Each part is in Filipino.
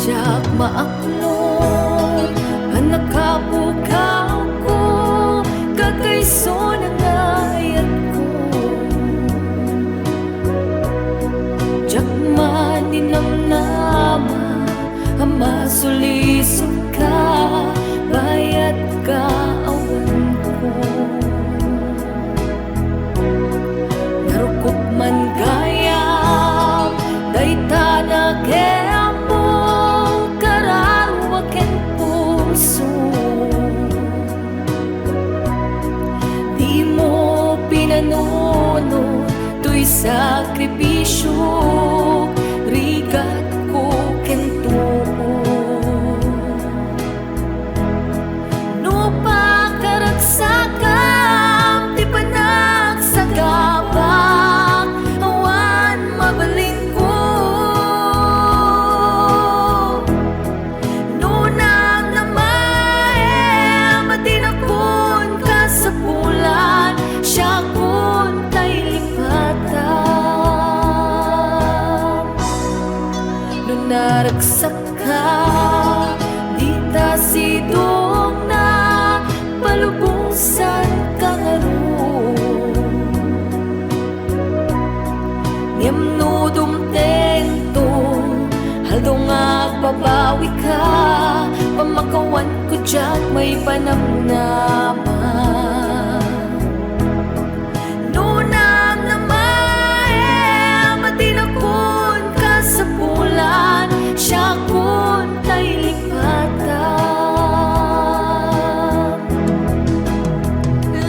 jak maaklong panakapukaw ko kakaiso ng ayat ko jak maninamnama ang masulisog ka bayat ka awan ko narukop man gayam dayta na kayamong karawaken puso di mo pinanuno to'y sakripisyo rigat ko kento no pakaragsakan di panagsagabak awan mabaling ko no nang namae matinakon ka sa bulan siya kun tay lipatan no naragsak ka di ta sidong na palubusan ka ngaro ngem no dumtento haldong agbabawi ka pamakawan ko jak may panamnama no nang namae matinakon ka sa bulan siya kun tay lipatan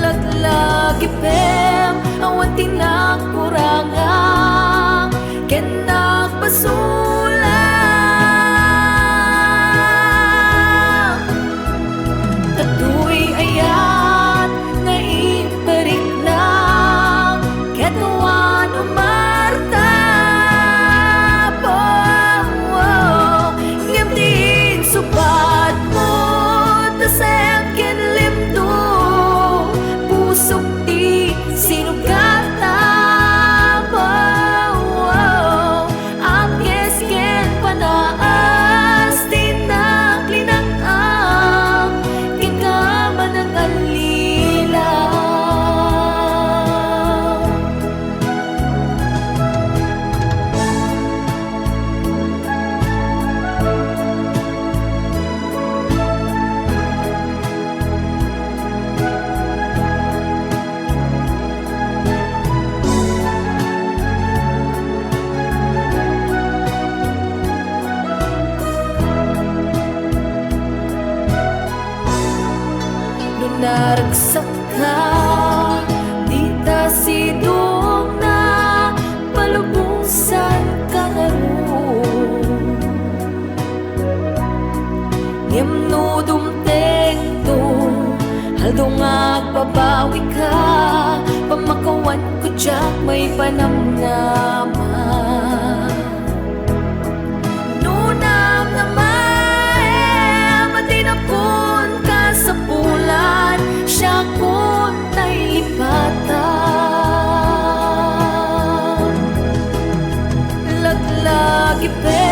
laglagi pem awan tinakurangan ken nagpasulang tatuy ayat nga iparik na ketuan umarta po ngem din subat mo tasang ken limdo pusok di sinugata po ang kesken panaas tinaklinang ang kikaman ng alilaw no naragsak ka di ta sidong na palubusan ka ngaro ngem no dumtento haldong agbabawi ka pamakawan ko jak may panamnama no nang namae matinakon ka sa bulan siya kun tay lipatan laglagi pe